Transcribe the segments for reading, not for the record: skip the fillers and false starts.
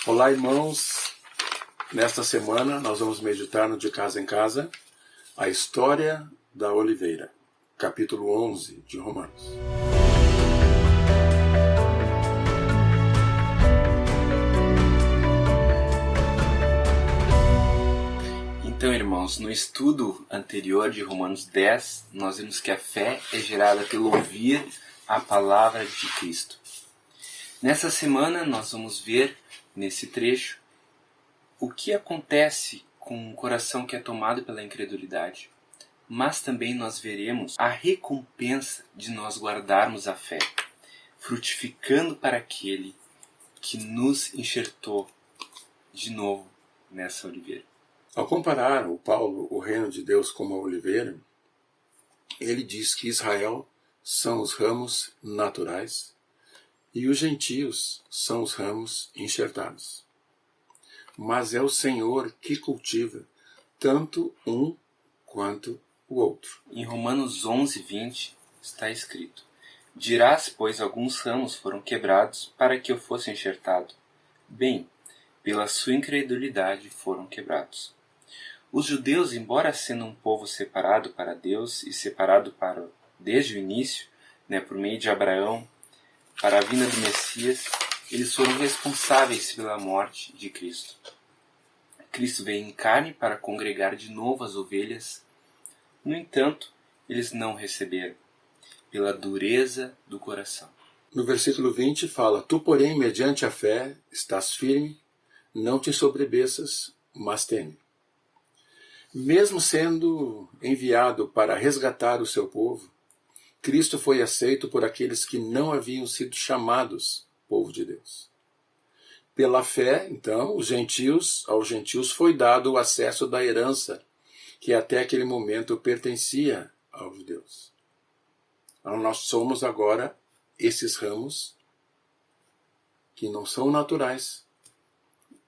Olá, irmãos. Nesta semana nós vamos meditar no De Casa em Casa a história da oliveira, capítulo 11 de Romanos. Então, irmãos, no estudo anterior de Romanos 10, nós vimos que a fé é gerada pelo ouvir a palavra de Cristo. Nessa semana nós vamos ver, nesse trecho, o que acontece com o coração que é tomado pela incredulidade. Mas também nós veremos a recompensa de nós guardarmos a fé, frutificando para aquele que nos enxertou de novo nessa oliveira. Ao comparar o Paulo o reino de Deus como a oliveira, ele diz que Israel são os ramos naturais e os gentios são os ramos enxertados. Mas é o Senhor que cultiva tanto um quanto o outro. Em Romanos 11, 20 está escrito: Dirás, pois, alguns ramos foram quebrados para que eu fosse enxertado. Bem, pela sua incredulidade foram quebrados. Os judeus, embora sendo um povo separado para Deus e separado desde o início, por meio de Abraão, para a vinda do Messias, eles foram responsáveis pela morte de Cristo. Cristo veio em carne para congregar de novo as ovelhas. No entanto, eles não receberam, pela dureza do coração. No versículo 20 fala: Tu, porém, mediante a fé, estás firme, não te sobrebeças, mas teme. Mesmo sendo enviado para resgatar o seu povo, Cristo foi aceito por aqueles que não haviam sido chamados povo de Deus. Pela fé, então, aos gentios foi dado o acesso da herança que até aquele momento pertencia aos judeus. Então, nós somos agora esses ramos que não são naturais,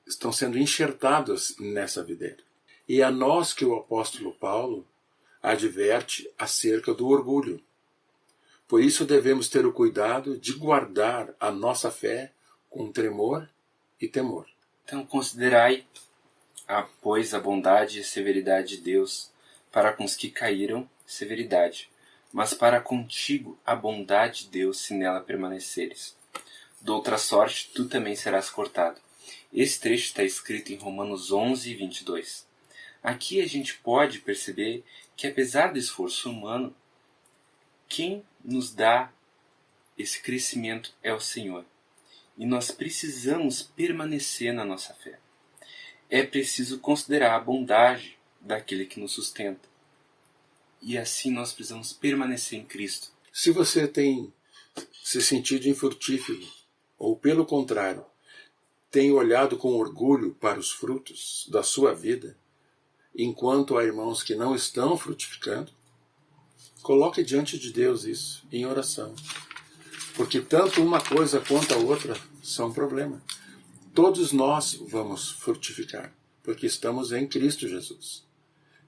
estão sendo enxertados nessa videira. E a nós que o apóstolo Paulo adverte acerca do orgulho. Por isso devemos ter o cuidado de guardar a nossa fé com tremor e temor. Então considerai, pois, a bondade e a severidade de Deus, para com os que caíram, severidade, mas para contigo a bondade de Deus, se nela permaneceres. De outra sorte, tu também serás cortado. Esse trecho está escrito em Romanos 11, 22. Aqui a gente pode perceber que, apesar do esforço humano, quem nos dá esse crescimento é o Senhor. E nós precisamos permanecer na nossa fé. É preciso considerar a bondade daquele que nos sustenta. E assim nós precisamos permanecer em Cristo. Se você tem se sentido infrutífero, ou pelo contrário, tem olhado com orgulho para os frutos da sua vida, enquanto há irmãos que não estão frutificando, coloque diante de Deus isso em oração. Porque tanto uma coisa quanto a outra são problema. Todos nós vamos frutificar, porque estamos em Cristo Jesus.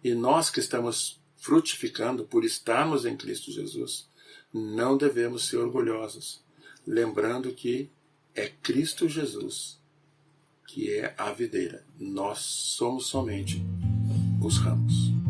E nós que estamos frutificando por estarmos em Cristo Jesus, não devemos ser orgulhosos, lembrando que é Cristo Jesus que é a videira. Nós somos somente os ramos.